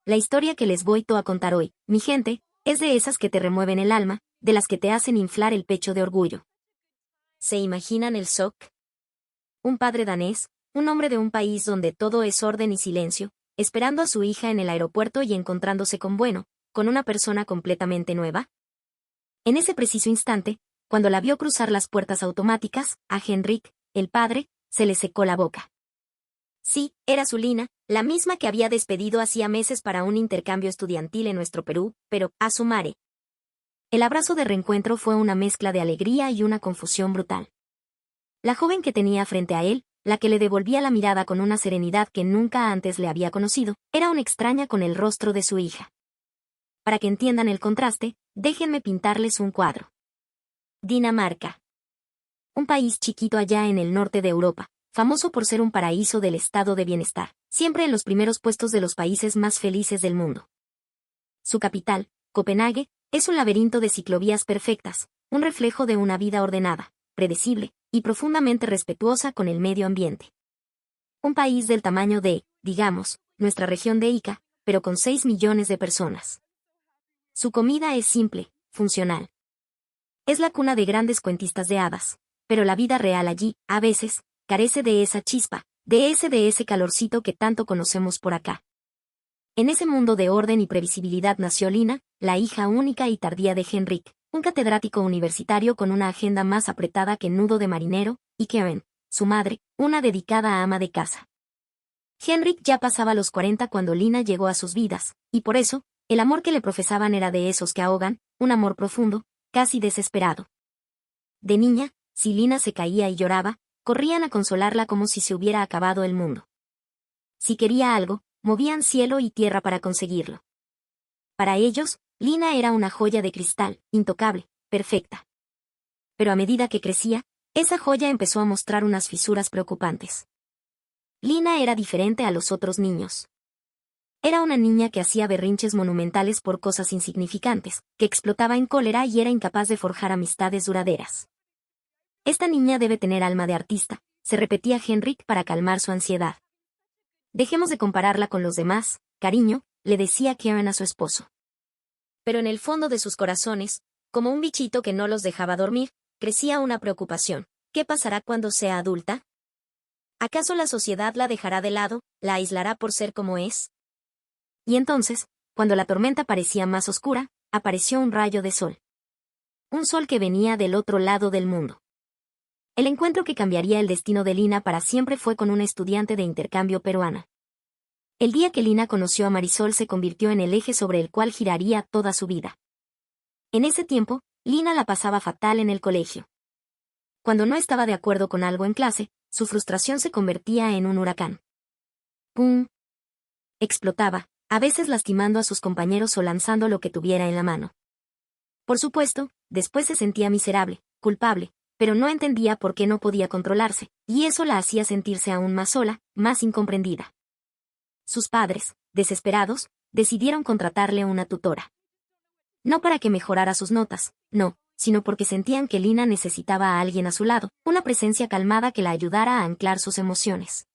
la historia que les voy a contar hoy, mi gente, es de esas que te remueven el alma, de las que te hacen inflar el pecho de orgullo. ¿Se imaginan el shock? Un padre danés, un hombre de un país donde todo es orden y silencio, esperando a su hija en el aeropuerto y encontrándose con una persona completamente nueva. En ese preciso instante, cuando la vio cruzar las puertas automáticas, a Henrik, el padre, se le secó la boca. Sí, era su Lina, la misma que había despedido hacía meses para un intercambio estudiantil en nuestro Perú, pero, a su madre. El abrazo de reencuentro fue una mezcla de alegría y una confusión brutal. La joven que tenía frente a él, la que le devolvía la mirada con una serenidad que nunca antes le había conocido, era una extraña con el rostro de su hija. Para que entiendan el contraste, déjenme pintarles un cuadro. Dinamarca. Un país chiquito allá en el norte de Europa, famoso por ser un paraíso del estado de bienestar, siempre en los primeros puestos de los países más felices del mundo. Su capital, Copenhague, es un laberinto de ciclovías perfectas, un reflejo de una vida ordenada, predecible, y profundamente respetuosa con el medio ambiente. Un país del tamaño de, digamos, nuestra región de Ica, pero con 6 millones de personas. Su comida es simple, funcional. Es la cuna de grandes cuentistas de hadas, pero la vida real allí, a veces, carece de esa chispa, de ese calorcito que tanto conocemos por acá. En ese mundo de orden y previsibilidad nació Lina, la hija única y tardía de Henrik, un catedrático universitario con una agenda más apretada que nudo de marinero, y Karen, su madre, una dedicada ama de casa. Henrik ya pasaba los 40 cuando Lina llegó a sus vidas, y por eso, el amor que le profesaban era de esos que ahogan, un amor profundo, casi desesperado. De niña, si Lina se caía y lloraba, corrían a consolarla como si se hubiera acabado el mundo. Si quería algo, movían cielo y tierra para conseguirlo. Para ellos, Lina era una joya de cristal, intocable, perfecta. Pero a medida que crecía, esa joya empezó a mostrar unas fisuras preocupantes. Lina era diferente a los otros niños. Era una niña que hacía berrinches monumentales por cosas insignificantes, que explotaba en cólera y era incapaz de forjar amistades duraderas. Esta niña debe tener alma de artista, se repetía Henrik para calmar su ansiedad. Dejemos de compararla con los demás, cariño, le decía Karen a su esposo. Pero en el fondo de sus corazones, como un bichito que no los dejaba dormir, crecía una preocupación. ¿Qué pasará cuando sea adulta? ¿Acaso la sociedad la dejará de lado, la aislará por ser como es? Y entonces, cuando la tormenta parecía más oscura, apareció un rayo de sol. Un sol que venía del otro lado del mundo. El encuentro que cambiaría el destino de Lina para siempre fue con una estudiante de intercambio peruana. El día que Lina conoció a Marisol se convirtió en el eje sobre el cual giraría toda su vida. En ese tiempo, Lina la pasaba fatal en el colegio. Cuando no estaba de acuerdo con algo en clase, su frustración se convertía en un huracán. ¡Pum! Explotaba, a veces lastimando a sus compañeros o lanzando lo que tuviera en la mano. Por supuesto, después se sentía miserable, culpable, pero no entendía por qué no podía controlarse, y eso la hacía sentirse aún más sola, más incomprendida. Sus padres, desesperados, decidieron contratarle una tutora. No para que mejorara sus notas, no, sino porque sentían que Lina necesitaba a alguien a su lado, una presencia calmada que la ayudara a anclar sus emociones.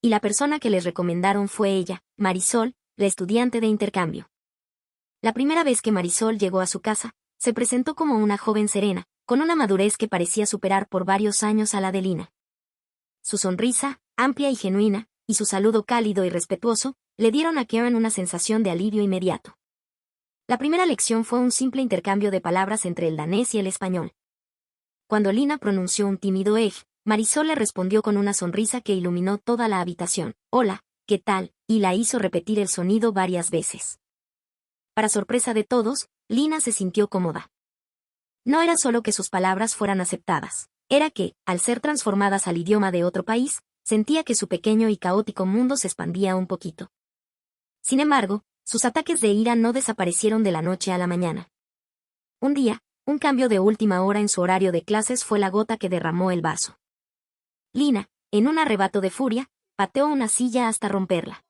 Y la persona que les recomendaron fue ella, Marisol, la estudiante de intercambio. La primera vez que Marisol llegó a su casa, se presentó como una joven serena, con una madurez que parecía superar por varios años a la de Lina. Su sonrisa, amplia y genuina, y su saludo cálido y respetuoso, le dieron a Karen una sensación de alivio inmediato. La primera lección fue un simple intercambio de palabras entre el danés y el español. Cuando Lina pronunció un tímido ej, Marisol le respondió con una sonrisa que iluminó toda la habitación. Hola, ¿qué tal? Y la hizo repetir el sonido varias veces. Para sorpresa de todos, Lina se sintió cómoda. No era solo que sus palabras fueran aceptadas, era que, al ser transformadas al idioma de otro país, sentía que su pequeño y caótico mundo se expandía un poquito. Sin embargo, sus ataques de ira no desaparecieron de la noche a la mañana. Un día, un cambio de última hora en su horario de clases fue la gota que derramó el vaso. Lina, en un arrebato de furia, pateó una silla hasta romperla.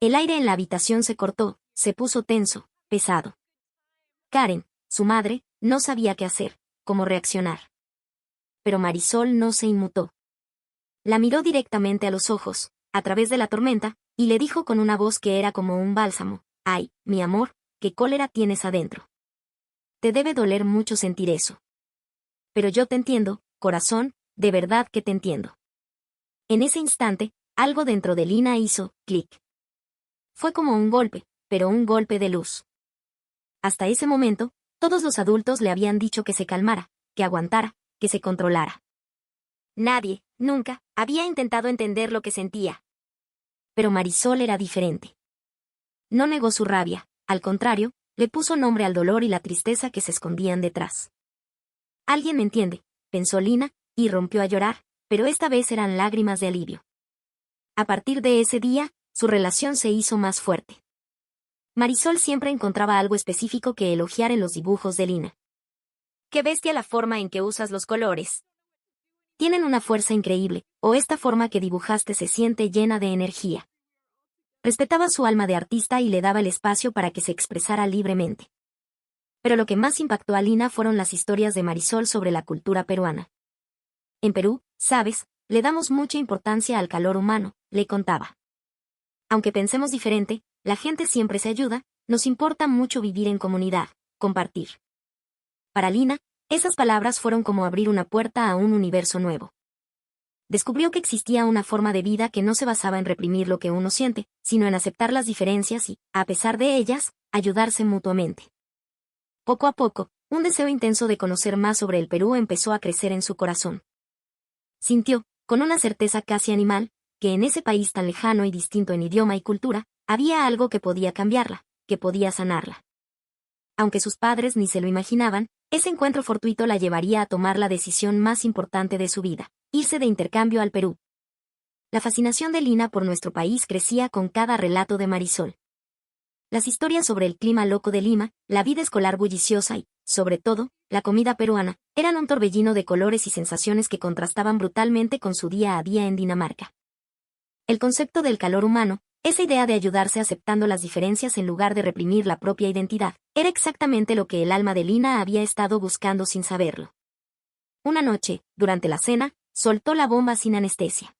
El aire en la habitación se cortó, se puso tenso, pesado. Karen, su madre, no sabía qué hacer, cómo reaccionar. Pero Marisol no se inmutó. La miró directamente a los ojos, a través de la tormenta, y le dijo con una voz que era como un bálsamo: «Ay, mi amor, qué cólera tienes adentro. Te debe doler mucho sentir eso. Pero yo te entiendo, corazón, de verdad que te entiendo». En ese instante, algo dentro de Lina hizo clic. Fue como un golpe, pero un golpe de luz. Hasta ese momento, todos los adultos le habían dicho que se calmara, que aguantara, que se controlara. Nadie, nunca, había intentado entender lo que sentía. Pero Marisol era diferente. No negó su rabia, al contrario, le puso nombre al dolor y la tristeza que se escondían detrás. «Alguien me entiende», pensó Lina, y rompió a llorar, pero esta vez eran lágrimas de alivio. A partir de ese día, su relación se hizo más fuerte. Marisol siempre encontraba algo específico que elogiar en los dibujos de Lina. «Qué bestia la forma en que usas los colores. Tienen una fuerza increíble, o esta forma que dibujaste se siente llena de energía». Respetaba su alma de artista y le daba el espacio para que se expresara libremente. Pero lo que más impactó a Lina fueron las historias de Marisol sobre la cultura peruana. «En Perú, sabes, le damos mucha importancia al calor humano», le contaba. «Aunque pensemos diferente, la gente siempre se ayuda, nos importa mucho vivir en comunidad, compartir». Para Lina, esas palabras fueron como abrir una puerta a un universo nuevo. Descubrió que existía una forma de vida que no se basaba en reprimir lo que uno siente, sino en aceptar las diferencias y, a pesar de ellas, ayudarse mutuamente. Poco a poco, un deseo intenso de conocer más sobre el Perú empezó a crecer en su corazón. Sintió, con una certeza casi animal, que en ese país tan lejano y distinto en idioma y cultura, había algo que podía cambiarla, que podía sanarla. Aunque sus padres ni se lo imaginaban, ese encuentro fortuito la llevaría a tomar la decisión más importante de su vida: irse de intercambio al Perú. La fascinación de Lina por nuestro país crecía con cada relato de Marisol. Las historias sobre el clima loco de Lima, la vida escolar bulliciosa y, sobre todo, la comida peruana, eran un torbellino de colores y sensaciones que contrastaban brutalmente con su día a día en Dinamarca. El concepto del calor humano, esa idea de ayudarse aceptando las diferencias en lugar de reprimir la propia identidad, era exactamente lo que el alma de Lina había estado buscando sin saberlo. Una noche, durante la cena, soltó la bomba sin anestesia.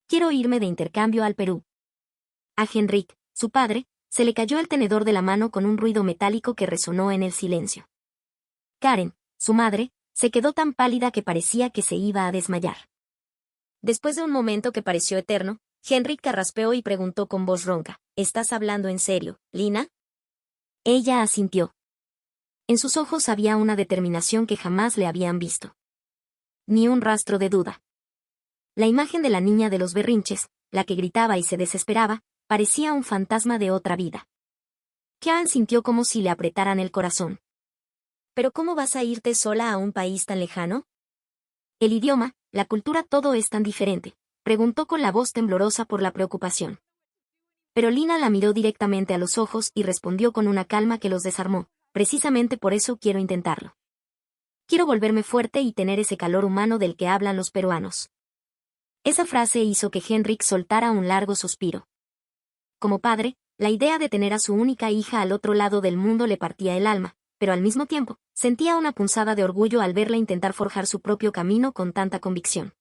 «Quiero irme de intercambio al Perú». A Henrik, su padre, se le cayó el tenedor de la mano con un ruido metálico que resonó en el silencio. Karen, su madre, se quedó tan pálida que parecía que se iba a desmayar. Después de un momento que pareció eterno, Henrik carraspeó y preguntó con voz ronca: «¿Estás hablando en serio, Lina?». Ella asintió. En sus ojos había una determinación que jamás le habían visto. Ni un rastro de duda. La imagen de la niña de los berrinches, la que gritaba y se desesperaba, parecía un fantasma de otra vida. Karen sintió como si le apretaran el corazón. «¿Pero cómo vas a irte sola a un país tan lejano? El idioma, la cultura, todo es tan diferente», preguntó con la voz temblorosa por la preocupación. Pero Lina la miró directamente a los ojos y respondió con una calma que los desarmó: «Precisamente por eso quiero intentarlo. Quiero volverme fuerte y tener ese calor humano del que hablan los peruanos». Esa frase hizo que Henrik soltara un largo suspiro. Como padre, la idea de tener a su única hija al otro lado del mundo le partía el alma, pero al mismo tiempo, sentía una punzada de orgullo al verla intentar forjar su propio camino con tanta convicción.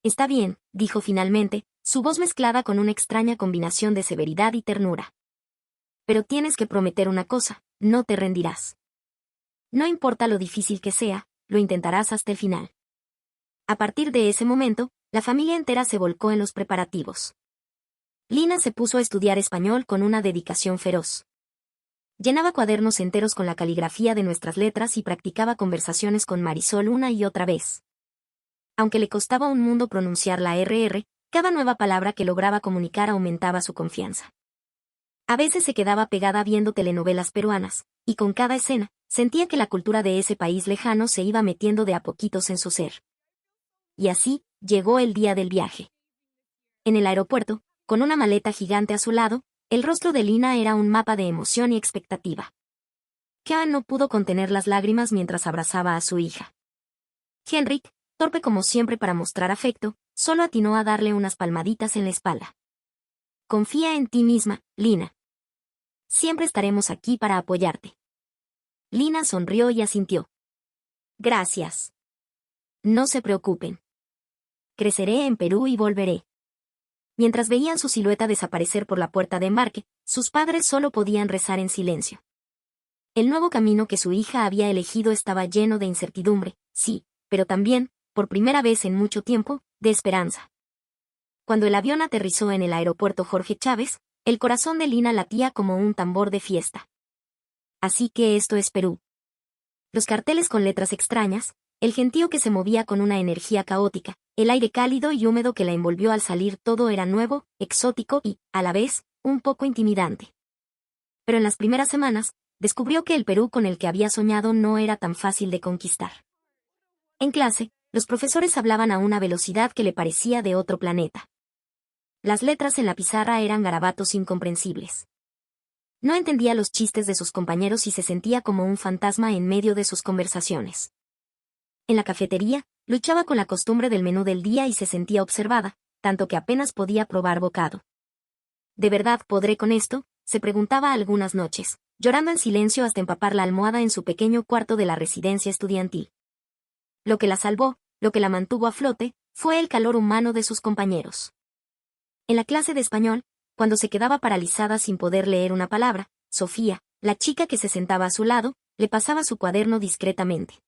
«Está bien», dijo finalmente, su voz mezclada con una extraña combinación de severidad y ternura. «Pero tienes que prometer una cosa: no te rendirás. No importa lo difícil que sea, lo intentarás hasta el final». A partir de ese momento, la familia entera se volcó en los preparativos. Lina se puso a estudiar español con una dedicación feroz. Llenaba cuadernos enteros con la caligrafía de nuestras letras y practicaba conversaciones con Marisol una y otra vez. Aunque le costaba un mundo pronunciar la RR, cada nueva palabra que lograba comunicar aumentaba su confianza. A veces se quedaba pegada viendo telenovelas peruanas, y con cada escena, sentía que la cultura de ese país lejano se iba metiendo de a poquitos en su ser. Y así, llegó el día del viaje. En el aeropuerto, con una maleta gigante a su lado, el rostro de Lina era un mapa de emoción y expectativa. Karen no pudo contener las lágrimas mientras abrazaba a su hija. Henrik, torpe como siempre para mostrar afecto, solo atinó a darle unas palmaditas en la espalda. «Confía en ti misma, Lina. Siempre estaremos aquí para apoyarte». Lina sonrió y asintió. «Gracias. No se preocupen. Creceré en Perú y volveré. Mientras veían su silueta desaparecer por la puerta de embarque, sus padres solo podían rezar en silencio. El nuevo camino que su hija había elegido estaba lleno de incertidumbre, sí, pero también, por primera vez en mucho tiempo, de esperanza. Cuando el avión aterrizó en el aeropuerto Jorge Chávez, el corazón de Lina latía como un tambor de fiesta. Así que esto es Perú. Los carteles con letras extrañas, el gentío que se movía con una energía caótica, el aire cálido y húmedo que la envolvió al salir, todo era nuevo, exótico y, a la vez, un poco intimidante. Pero en las primeras semanas, descubrió que el Perú con el que había soñado no era tan fácil de conquistar. En clase, los profesores hablaban a una velocidad que le parecía de otro planeta. Las letras en la pizarra eran garabatos incomprensibles. No entendía los chistes de sus compañeros y se sentía como un fantasma en medio de sus conversaciones. En la cafetería, luchaba con la costumbre del menú del día y se sentía observada, tanto que apenas podía probar bocado. ¿De verdad podré con esto?, se preguntaba algunas noches, llorando en silencio hasta empapar la almohada en su pequeño cuarto de la residencia estudiantil. Lo que la salvó, lo que la mantuvo a flote, fue el calor humano de sus compañeros. En la clase de español, cuando se quedaba paralizada sin poder leer una palabra, Sofía, la chica que se sentaba a su lado, le pasaba su cuaderno discretamente.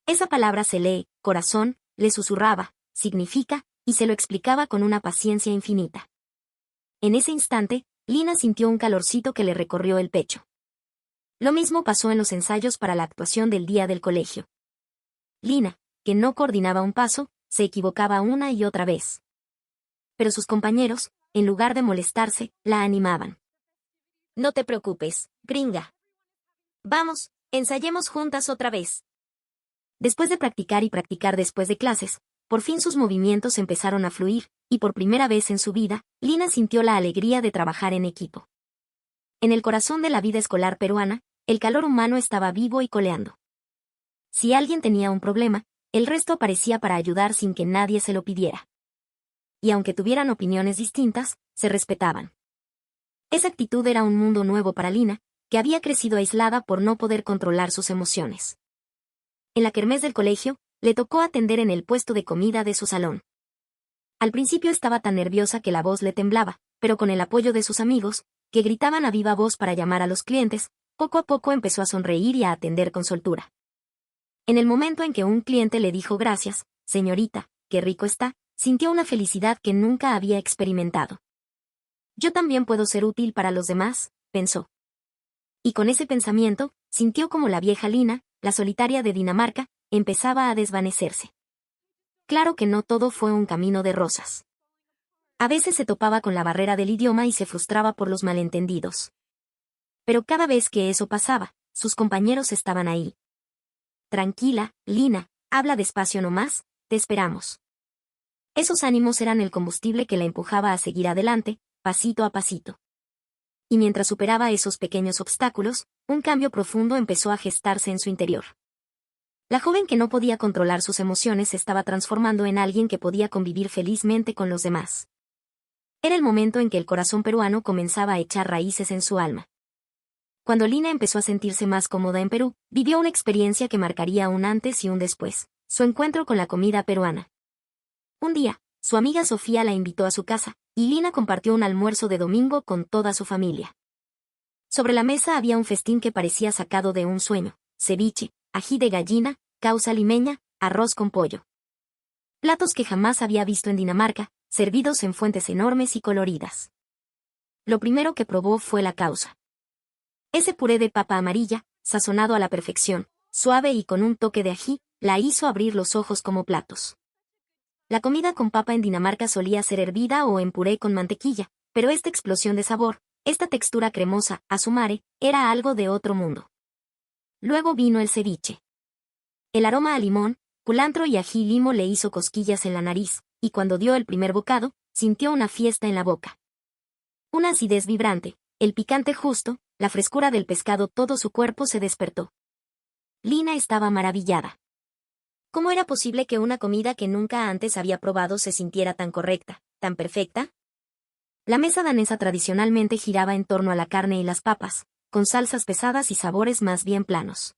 Esa palabra se lee, corazón, le susurraba, significa, y se lo explicaba con una paciencia infinita. En ese instante, Lina sintió un calorcito que le recorrió el pecho. Lo mismo pasó en los ensayos para la actuación del día del colegio. Lina, que no coordinaba un paso, se equivocaba una y otra vez. Pero sus compañeros, en lugar de molestarse, la animaban. No te preocupes, gringa. Vamos, ensayemos juntas otra vez. Después de practicar y practicar después de clases, por fin sus movimientos empezaron a fluir, y por primera vez en su vida, Lina sintió la alegría de trabajar en equipo. En el corazón de la vida escolar peruana, el calor humano estaba vivo y coleando. Si alguien tenía un problema, el resto aparecía para ayudar sin que nadie se lo pidiera. Y aunque tuvieran opiniones distintas, se respetaban. Esa actitud era un mundo nuevo para Lina, que había crecido aislada por no poder controlar sus emociones. En la kermés del colegio, le tocó atender en el puesto de comida de su salón. Al principio estaba tan nerviosa que la voz le temblaba, pero con el apoyo de sus amigos, que gritaban a viva voz para llamar a los clientes, poco a poco empezó a sonreír y a atender con soltura. En el momento en que un cliente le dijo gracias, señorita, qué rico está, sintió una felicidad que nunca había experimentado. Yo también puedo ser útil para los demás, pensó. Y con ese pensamiento, sintió como la vieja Lina, la solitaria de Dinamarca, empezaba a desvanecerse. Claro que no todo fue un camino de rosas. A veces se topaba con la barrera del idioma y se frustraba por los malentendidos. Pero cada vez que eso pasaba, sus compañeros estaban ahí. Tranquila, Lina, habla despacio nomás, te esperamos. Esos ánimos eran el combustible que la empujaba a seguir adelante, pasito a pasito. Y mientras superaba esos pequeños obstáculos, un cambio profundo empezó a gestarse en su interior. La joven que no podía controlar sus emociones se estaba transformando en alguien que podía convivir felizmente con los demás. Era el momento en que el corazón peruano comenzaba a echar raíces en su alma. Cuando Lina empezó a sentirse más cómoda en Perú, vivió una experiencia que marcaría un antes y un después, su encuentro con la comida peruana. Un día, su amiga Sofía la invitó a su casa, y Lina compartió un almuerzo de domingo con toda su familia. Sobre la mesa había un festín que parecía sacado de un sueño: ceviche, ají de gallina, causa limeña, arroz con pollo. Platos que jamás había visto en Dinamarca, servidos en fuentes enormes y coloridas. Lo primero que probó fue la causa. Ese puré de papa amarilla, sazonado a la perfección, suave y con un toque de ají, la hizo abrir los ojos como platos. La comida con papa en Dinamarca solía ser hervida o en puré con mantequilla, pero esta explosión de sabor, esta textura cremosa, asumare, era algo de otro mundo. Luego vino el ceviche. El aroma a limón, culantro y ají limo le hizo cosquillas en la nariz, y cuando dio el primer bocado, sintió una fiesta en la boca. Una acidez vibrante, el picante justo, la frescura del pescado, todo su cuerpo se despertó. Lina estaba maravillada. ¿Cómo era posible que una comida que nunca antes había probado se sintiera tan correcta, tan perfecta? La mesa danesa tradicionalmente giraba en torno a la carne y las papas, con salsas pesadas y sabores más bien planos.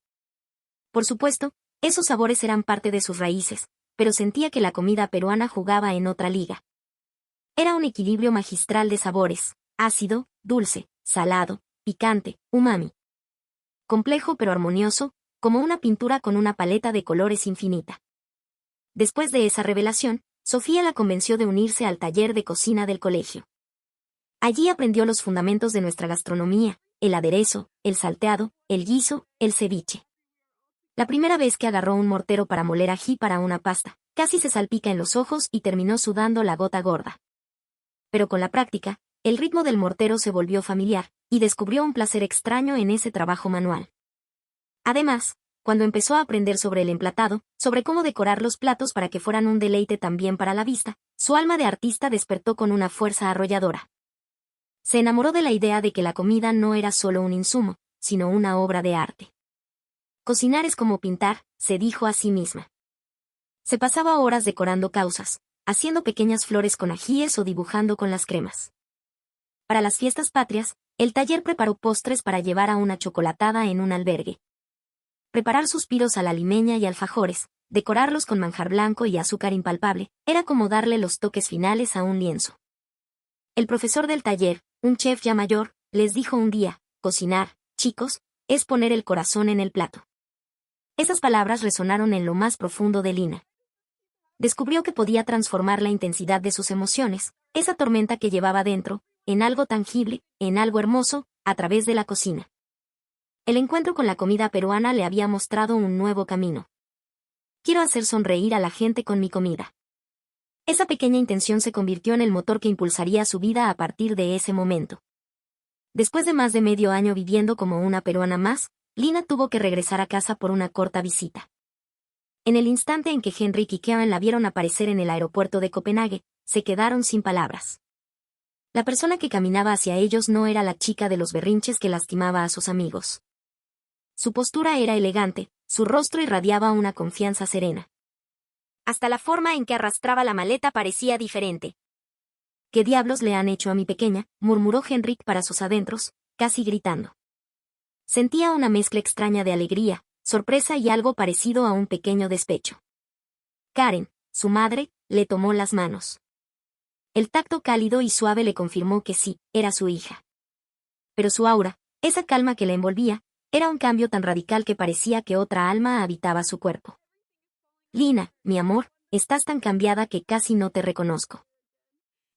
Por supuesto, esos sabores eran parte de sus raíces, pero sentía que la comida peruana jugaba en otra liga. Era un equilibrio magistral de sabores: ácido, dulce, salado, picante, umami. Complejo pero armonioso, como una pintura con una paleta de colores infinita. Después de esa revelación, Sofía la convenció de unirse al taller de cocina del colegio. Allí aprendió los fundamentos de nuestra gastronomía: el aderezo, el salteado, el guiso, el ceviche. La primera vez que agarró un mortero para moler ají para una pasta, casi se salpica en los ojos y terminó sudando la gota gorda. Pero con la práctica, el ritmo del mortero se volvió familiar, y descubrió un placer extraño en ese trabajo manual. Además, cuando empezó a aprender sobre el emplatado, sobre cómo decorar los platos para que fueran un deleite también para la vista, su alma de artista despertó con una fuerza arrolladora. Se enamoró de la idea de que la comida no era solo un insumo, sino una obra de arte. Cocinar es como pintar, se dijo a sí misma. Se pasaba horas decorando causas, haciendo pequeñas flores con ajíes o dibujando con las cremas. Para las fiestas patrias, el taller preparó postres para llevar a una chocolatada en un albergue. Preparar suspiros a la limeña y alfajores, decorarlos con manjar blanco y azúcar impalpable, era como darle los toques finales a un lienzo. El profesor del taller, un chef ya mayor, les dijo un día: cocinar, chicos, es poner el corazón en el plato. Esas palabras resonaron en lo más profundo de Lina. Descubrió que podía transformar la intensidad de sus emociones, esa tormenta que llevaba dentro, en algo tangible, en algo hermoso, a través de la cocina. El encuentro con la comida peruana le había mostrado un nuevo camino. Quiero hacer sonreír a la gente con mi comida. Esa pequeña intención se convirtió en el motor que impulsaría su vida a partir de ese momento. Después de más de medio año viviendo como una peruana más, Lina tuvo que regresar a casa por una corta visita. En el instante en que Henrik y Karen la vieron aparecer en el aeropuerto de Copenhague, se quedaron sin palabras. La persona que caminaba hacia ellos no era la chica de los berrinches que lastimaba a sus amigos. Su postura era elegante, su rostro irradiaba una confianza serena. Hasta la forma en que arrastraba la maleta parecía diferente. ¿Qué diablos le han hecho a mi pequeña?, murmuró Henrik para sus adentros, casi gritando. Sentía una mezcla extraña de alegría, sorpresa y algo parecido a un pequeño despecho. Karen, su madre, le tomó las manos. El tacto cálido y suave le confirmó que sí, era su hija. Pero su aura, esa calma que la envolvía, era un cambio tan radical que parecía que otra alma habitaba su cuerpo. Lina, mi amor, estás tan cambiada que casi no te reconozco.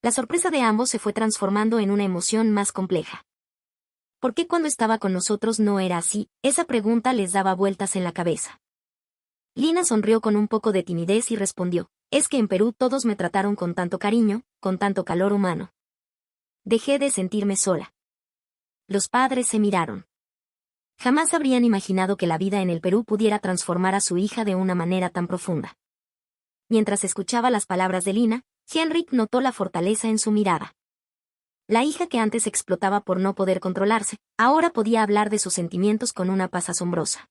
La sorpresa de ambos se fue transformando en una emoción más compleja. ¿Por qué cuando estaba con nosotros no era así? Esa pregunta les daba vueltas en la cabeza. Lina sonrió con un poco de timidez y respondió: es que en Perú todos me trataron con tanto cariño, con tanto calor humano. Dejé de sentirme sola. Los padres se miraron. Jamás habrían imaginado que la vida en el Perú pudiera transformar a su hija de una manera tan profunda. Mientras escuchaba las palabras de Lina, Henrik notó la fortaleza en su mirada. La hija que antes explotaba por no poder controlarse, ahora podía hablar de sus sentimientos con una paz asombrosa.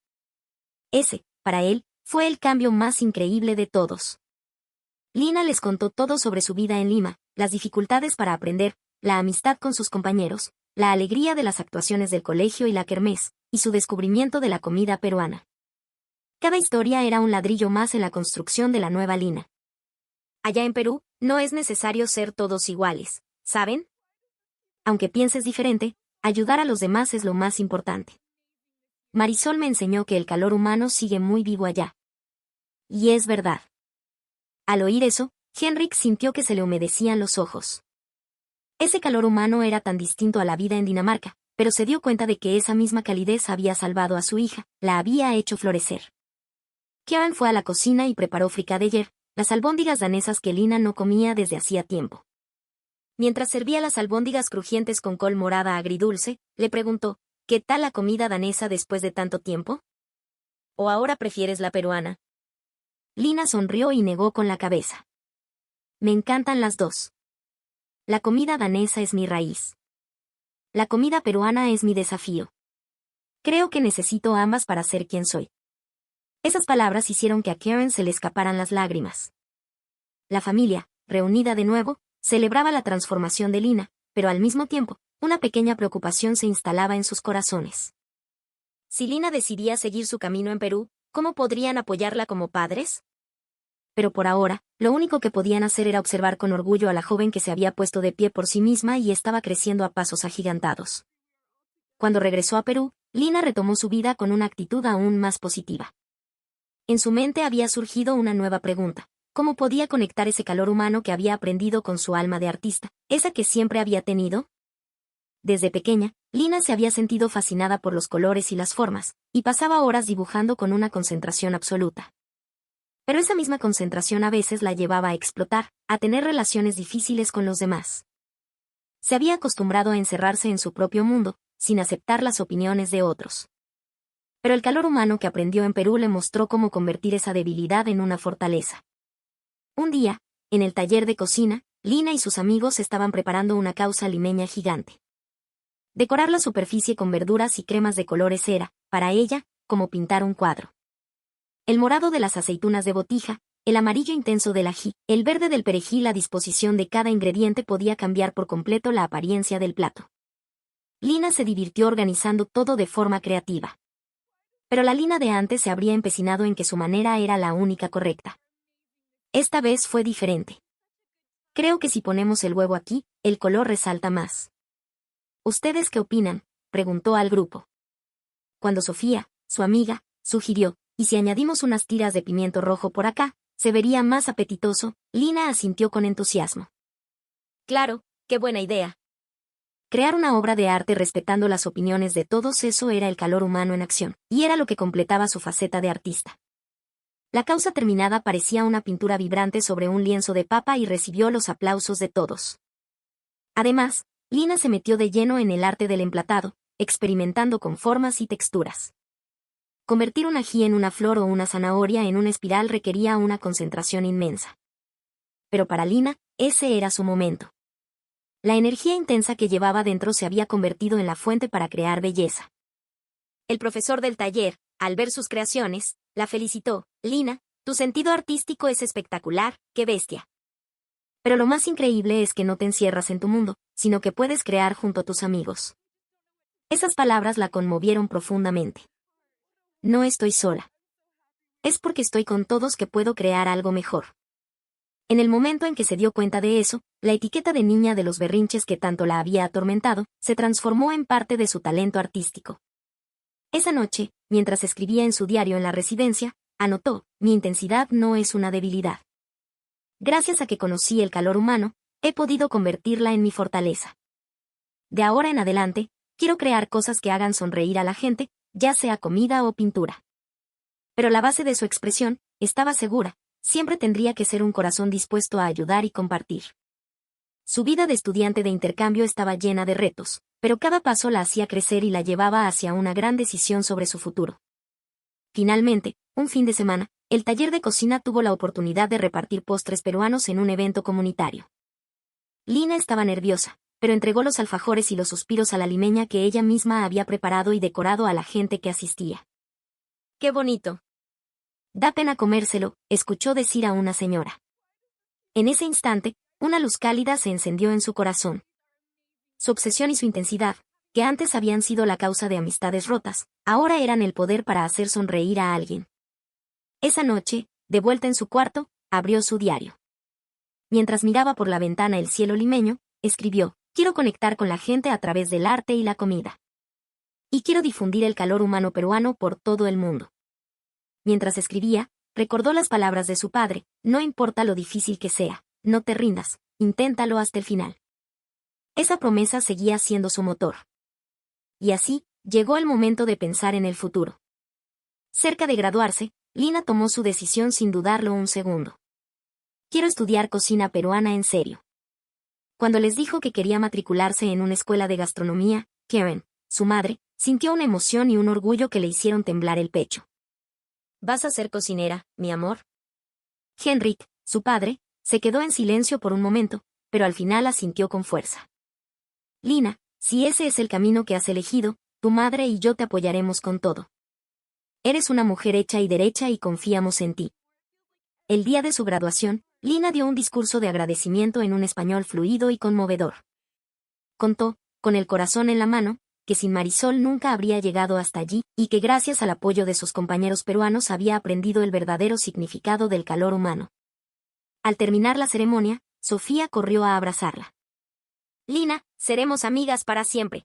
Ese, para él, fue el cambio más increíble de todos. Lina les contó todo sobre su vida en Lima, las dificultades para aprender, la amistad con sus compañeros, la alegría de las actuaciones del colegio y la kermés, y su descubrimiento de la comida peruana. Cada historia era un ladrillo más en la construcción de la nueva Lina. Allá en Perú, no es necesario ser todos iguales, ¿saben? Aunque pienses diferente, ayudar a los demás es lo más importante. Marisol me enseñó que el calor humano sigue muy vivo allá. Y es verdad. Al oír eso, Henrik sintió que se le humedecían los ojos. Ese calor humano era tan distinto a la vida en Dinamarca, pero se dio cuenta de que esa misma calidez había salvado a su hija, la había hecho florecer. Karen fue a la cocina y preparó frikadeller, las albóndigas danesas que Lina no comía desde hacía tiempo. Mientras servía las albóndigas crujientes con col morada agridulce, le preguntó: ¿qué tal la comida danesa después de tanto tiempo? ¿O ahora prefieres la peruana? Lina sonrió y negó con la cabeza. Me encantan las dos. La comida danesa es mi raíz. La comida peruana es mi desafío. Creo que necesito ambas para ser quien soy. Esas palabras hicieron que a Karen se le escaparan las lágrimas. La familia, reunida de nuevo, celebraba la transformación de Lina, pero al mismo tiempo, una pequeña preocupación se instalaba en sus corazones. Si Lina decidía seguir su camino en Perú, ¿cómo podrían apoyarla como padres? pero por ahora, lo único que podían hacer era observar con orgullo a la joven que se había puesto de pie por sí misma y estaba creciendo a pasos agigantados. Cuando regresó a Perú, Lina retomó su vida con una actitud aún más positiva. En su mente había surgido una nueva pregunta: ¿cómo podía conectar ese calor humano que había aprendido con su alma de artista, esa que siempre había tenido? Desde pequeña, Lina se había sentido fascinada por los colores y las formas, y pasaba horas dibujando con una concentración absoluta. Pero esa misma concentración a veces la llevaba a explotar, a tener relaciones difíciles con los demás. Se había acostumbrado a encerrarse en su propio mundo, sin aceptar las opiniones de otros. Pero el calor humano que aprendió en Perú le mostró cómo convertir esa debilidad en una fortaleza. Un día, en el taller de cocina, Lina y sus amigos estaban preparando una causa limeña gigante. Decorar la superficie con verduras y cremas de colores era, para ella, como pintar un cuadro. El morado de las aceitunas de botija, el amarillo intenso del ají, el verde del perejil, la disposición de cada ingrediente podía cambiar por completo la apariencia del plato. Lina se divirtió organizando todo de forma creativa. Pero la Lina de antes se habría empecinado en que su manera era la única correcta. Esta vez fue diferente. Creo que si ponemos el huevo aquí, el color resalta más. ¿Ustedes qué opinan?, preguntó al grupo. Cuando Sofía, su amiga, sugirió: ¿y si añadimos unas tiras de pimiento rojo por acá, se vería más apetitoso?, Lina asintió con entusiasmo. Claro, qué buena idea. Crear una obra de arte respetando las opiniones de todos, eso era el calor humano en acción, y era lo que completaba su faceta de artista. La causa terminada parecía una pintura vibrante sobre un lienzo de papa y recibió los aplausos de todos. Además, Lina se metió de lleno en el arte del emplatado, experimentando con formas y texturas. Convertir un ají en una flor o una zanahoria en una espiral requería una concentración inmensa. Pero para Lina, ese era su momento. La energía intensa que llevaba dentro se había convertido en la fuente para crear belleza. El profesor del taller, al ver sus creaciones, la felicitó: Lina, tu sentido artístico es espectacular, qué bestia. Pero lo más increíble es que no te encierras en tu mundo, sino que puedes crear junto a tus amigos. Esas palabras la conmovieron profundamente. No estoy sola. Es porque estoy con todos que puedo crear algo mejor. En el momento en que se dio cuenta de eso, la etiqueta de niña de los berrinches que tanto la había atormentado, se transformó en parte de su talento artístico. Esa noche, mientras escribía en su diario en la residencia, anotó: mi intensidad no es una debilidad. Gracias a que conocí el calor humano, he podido convertirla en mi fortaleza. De ahora en adelante, quiero crear cosas que hagan sonreír a la gente, ya sea comida o pintura. Pero la base de su expresión, estaba segura, siempre tendría que ser un corazón dispuesto a ayudar y compartir. Su vida de estudiante de intercambio estaba llena de retos, pero cada paso la hacía crecer y la llevaba hacia una gran decisión sobre su futuro. Finalmente, un fin de semana, el taller de cocina tuvo la oportunidad de repartir postres peruanos en un evento comunitario. Lina estaba nerviosa, pero entregó los alfajores y los suspiros a la limeña que ella misma había preparado y decorado a la gente que asistía. ¡Qué bonito! Da pena comérselo, escuchó decir a una señora. En ese instante, una luz cálida se encendió en su corazón. Su obsesión y su intensidad, que antes habían sido la causa de amistades rotas, ahora eran el poder para hacer sonreír a alguien. Esa noche, de vuelta en su cuarto, abrió su diario. Mientras miraba por la ventana el cielo limeño, escribió: quiero conectar con la gente a través del arte y la comida. Y quiero difundir el calor humano peruano por todo el mundo. Mientras escribía, recordó las palabras de su padre: no importa lo difícil que sea, no te rindas, inténtalo hasta el final. Esa promesa seguía siendo su motor. Y así, llegó el momento de pensar en el futuro. Cerca de graduarse, Lina tomó su decisión sin dudarlo un segundo. Quiero estudiar cocina peruana en serio. Cuando les dijo que quería matricularse en una escuela de gastronomía, Karen, su madre, sintió una emoción y un orgullo que le hicieron temblar el pecho. ¿Vas a ser cocinera, mi amor? Henrik, su padre, se quedó en silencio por un momento, pero al final asintió con fuerza. Lina, si ese es el camino que has elegido, tu madre y yo te apoyaremos con todo. Eres una mujer hecha y derecha y confiamos en ti. El día de su graduación, Lina dio un discurso de agradecimiento en un español fluido y conmovedor. Contó, con el corazón en la mano, que sin Marisol nunca habría llegado hasta allí, y que gracias al apoyo de sus compañeros peruanos había aprendido el verdadero significado del calor humano. Al terminar la ceremonia, Sofía corrió a abrazarla. Lina, seremos amigas para siempre.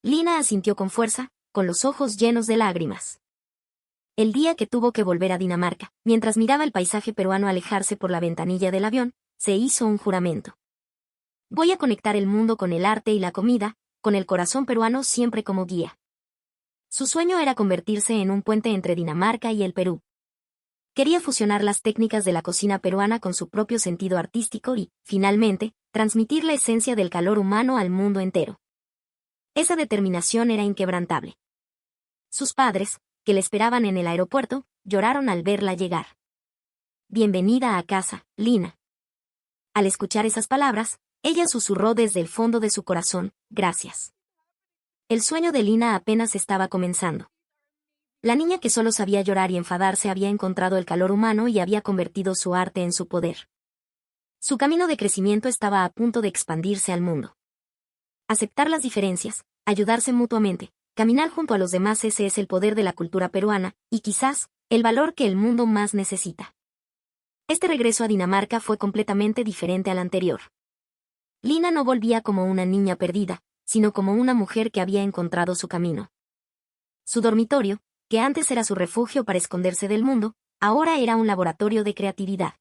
Lina asintió con fuerza, con los ojos llenos de lágrimas. El día que tuvo que volver a Dinamarca, mientras miraba el paisaje peruano alejarse por la ventanilla del avión, se hizo un juramento. Voy a conectar el mundo con el arte y la comida, con el corazón peruano siempre como guía. Su sueño era convertirse en un puente entre Dinamarca y el Perú. Quería fusionar las técnicas de la cocina peruana con su propio sentido artístico y, finalmente, transmitir la esencia del calor humano al mundo entero. Esa determinación era inquebrantable. Sus padres, que le esperaban en el aeropuerto, lloraron al verla llegar. Bienvenida a casa, Lina. Al escuchar esas palabras, ella susurró desde el fondo de su corazón, gracias. El sueño de Lina apenas estaba comenzando. La niña que solo sabía llorar y enfadarse había encontrado el calor humano y había convertido su arte en su poder. Su camino de crecimiento estaba a punto de expandirse al mundo. Aceptar las diferencias, ayudarse mutuamente, caminar junto a los demás, ese es el poder de la cultura peruana, y quizás, el valor que el mundo más necesita. Este regreso a Dinamarca fue completamente diferente al anterior. Lina no volvía como una niña perdida, sino como una mujer que había encontrado su camino. Su dormitorio, que antes era su refugio para esconderse del mundo, ahora era un laboratorio de creatividad.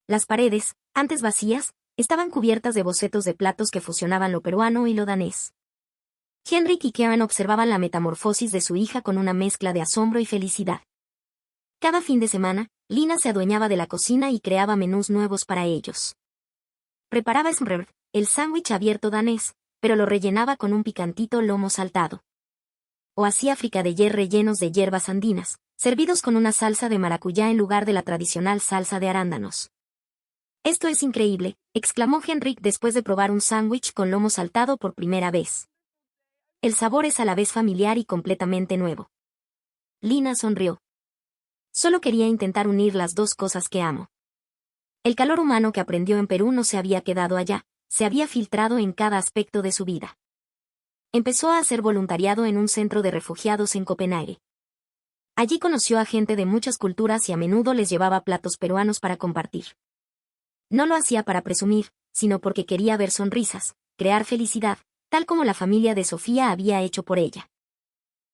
Las paredes, antes vacías, estaban cubiertas de bocetos de platos que fusionaban lo peruano y lo danés. Henrik y Karen observaban la metamorfosis de su hija con una mezcla de asombro y felicidad. Cada fin de semana, Lina se adueñaba de la cocina y creaba menús nuevos para ellos. Preparaba smørrebrød, el sándwich abierto danés, pero lo rellenaba con un picantito lomo saltado. O hacía fricadelles rellenos de hierbas andinas, servidos con una salsa de maracuyá en lugar de la tradicional salsa de arándanos. Esto es increíble, exclamó Henrik después de probar un sándwich con lomo saltado por primera vez. El sabor es a la vez familiar y completamente nuevo. Lina sonrió. Solo quería intentar unir las dos cosas que amo. El calor humano que aprendió en Perú no se había quedado allá, se había filtrado en cada aspecto de su vida. Empezó a hacer voluntariado en un centro de refugiados en Copenhague. Allí conoció a gente de muchas culturas y a menudo les llevaba platos peruanos para compartir. No lo hacía para presumir, sino porque quería ver sonrisas, crear felicidad, tal como la familia de Sofía había hecho por ella.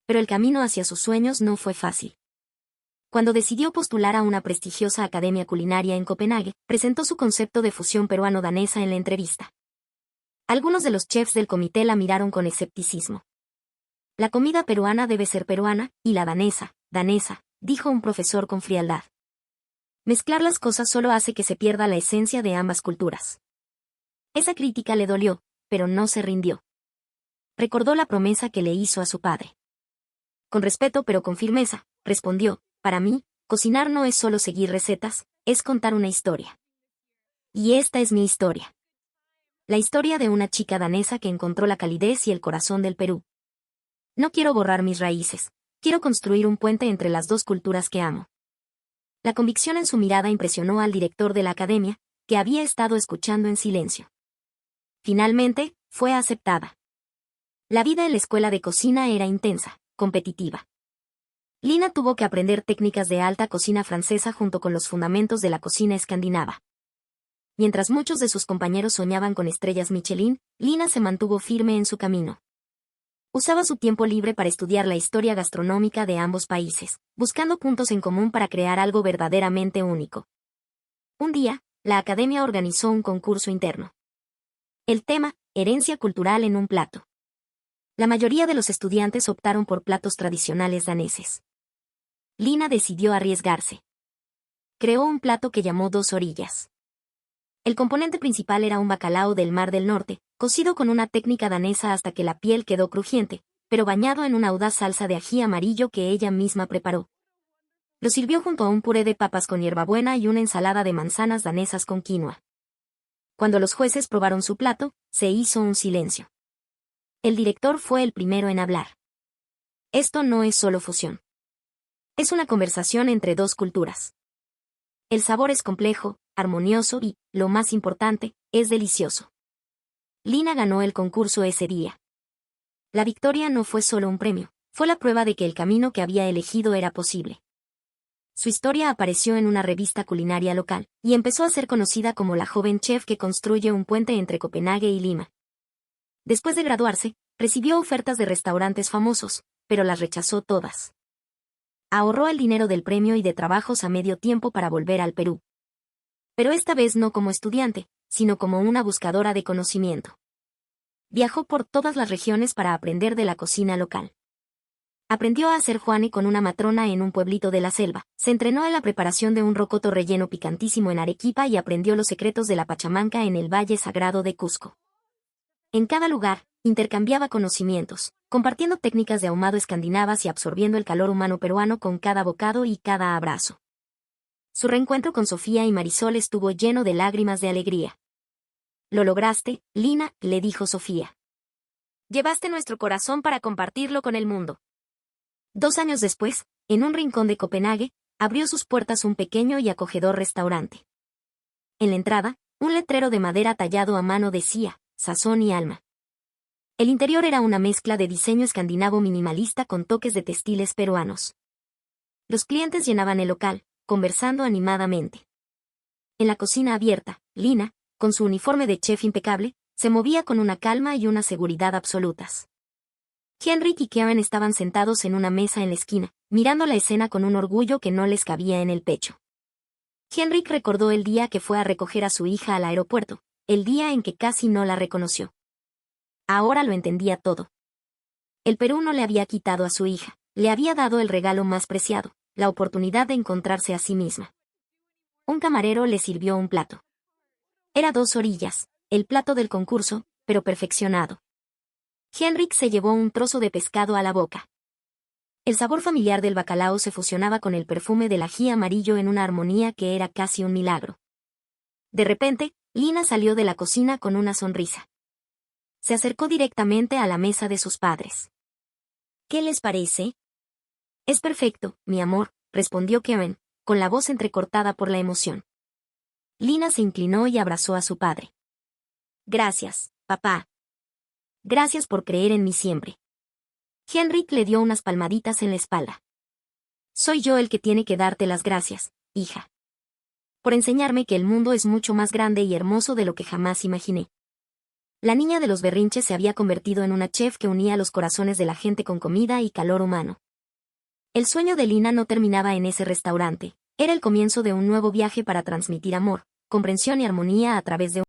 Pero el camino hacia sus sueños no fue fácil. Cuando decidió postular a una prestigiosa academia culinaria en Copenhague, presentó su concepto de fusión peruano-danesa en la entrevista. Algunos de los chefs del comité la miraron con escepticismo. La comida peruana debe ser peruana, y la danesa, danesa, dijo un profesor con frialdad. Mezclar las cosas solo hace que se pierda la esencia de ambas culturas. Esa crítica le dolió, pero no se rindió. Recordó la promesa que le hizo a su padre. Con respeto pero con firmeza, respondió, para mí, cocinar no es solo seguir recetas, es contar una historia. Y esta es mi historia. La historia de una chica danesa que encontró la calidez y el corazón del Perú. No quiero borrar mis raíces, quiero construir un puente entre las dos culturas que amo. La convicción en su mirada impresionó al director de la academia, que había estado escuchando en silencio. Finalmente, fue aceptada. La vida en la escuela de cocina era intensa, competitiva. Lina tuvo que aprender técnicas de alta cocina francesa junto con los fundamentos de la cocina escandinava. Mientras muchos de sus compañeros soñaban con estrellas Michelin, Lina se mantuvo firme en su camino. Usaba su tiempo libre para estudiar la historia gastronómica de ambos países, buscando puntos en común para crear algo verdaderamente único. Un día, la academia organizó un concurso interno. El tema, herencia cultural en un plato. La mayoría de los estudiantes optaron por platos tradicionales daneses. Lina decidió arriesgarse. Creó un plato que llamó Dos Orillas. El componente principal era un bacalao del Mar del Norte, cocido con una técnica danesa hasta que la piel quedó crujiente, pero bañado en una audaz salsa de ají amarillo que ella misma preparó. Lo sirvió junto a un puré de papas con hierbabuena y una ensalada de manzanas danesas con quinoa. Cuando los jueces probaron su plato, se hizo un silencio. El director fue el primero en hablar. Esto no es solo fusión. Es una conversación entre dos culturas. El sabor es complejo, armonioso y, lo más importante, es delicioso. Lina ganó el concurso ese día. La victoria no fue solo un premio, fue la prueba de que el camino que había elegido era posible. Su historia apareció en una revista culinaria local, y empezó a ser conocida como la joven chef que construye un puente entre Copenhague y Lima. Después de graduarse, recibió ofertas de restaurantes famosos, pero las rechazó todas. Ahorró el dinero del premio y de trabajos a medio tiempo para volver al Perú. Pero esta vez no como estudiante, sino como una buscadora de conocimiento. Viajó por todas las regiones para aprender de la cocina local. Aprendió a hacer juane con una matrona en un pueblito de la selva, se entrenó en la preparación de un rocoto relleno picantísimo en Arequipa y aprendió los secretos de la pachamanca en el Valle Sagrado de Cusco. En cada lugar, intercambiaba conocimientos, compartiendo técnicas de ahumado escandinavas y absorbiendo el calor humano peruano con cada bocado y cada abrazo. Su reencuentro con Sofía y Marisol estuvo lleno de lágrimas de alegría. «Lo lograste, Lina», le dijo Sofía. «Llevaste nuestro corazón para compartirlo con el mundo». 2 años después, en un rincón de Copenhague, abrió sus puertas un pequeño y acogedor restaurante. En la entrada, un letrero de madera tallado a mano decía, «Sazón y alma». El interior era una mezcla de diseño escandinavo minimalista con toques de textiles peruanos. Los clientes llenaban el local, conversando animadamente. En la cocina abierta, Lina, con su uniforme de chef impecable, se movía con una calma y una seguridad absolutas. Henrik y Karen estaban sentados en una mesa en la esquina, mirando la escena con un orgullo que no les cabía en el pecho. Henrik recordó el día que fue a recoger a su hija al aeropuerto, el día en que casi no la reconoció. Ahora lo entendía todo. El Perú no le había quitado a su hija, le había dado el regalo más preciado, la oportunidad de encontrarse a sí misma. Un camarero le sirvió un plato. Era 2 orillas, el plato del concurso, pero perfeccionado. Henrik se llevó un trozo de pescado a la boca. El sabor familiar del bacalao se fusionaba con el perfume del ají amarillo en una armonía que era casi un milagro. De repente, Lina salió de la cocina con una sonrisa. Se acercó directamente a la mesa de sus padres. «¿Qué les parece?» «Es perfecto, mi amor», respondió Karen, con la voz entrecortada por la emoción. Lina se inclinó y abrazó a su padre. «Gracias, papá. Gracias por creer en mí siempre». Henrik le dio unas palmaditas en la espalda. «Soy yo el que tiene que darte las gracias, hija. Por enseñarme que el mundo es mucho más grande y hermoso de lo que jamás imaginé». La niña de los berrinches se había convertido en una chef que unía los corazones de la gente con comida y calor humano. El sueño de Lina no terminaba en ese restaurante, era el comienzo de un nuevo viaje para transmitir amor, comprensión y armonía a través de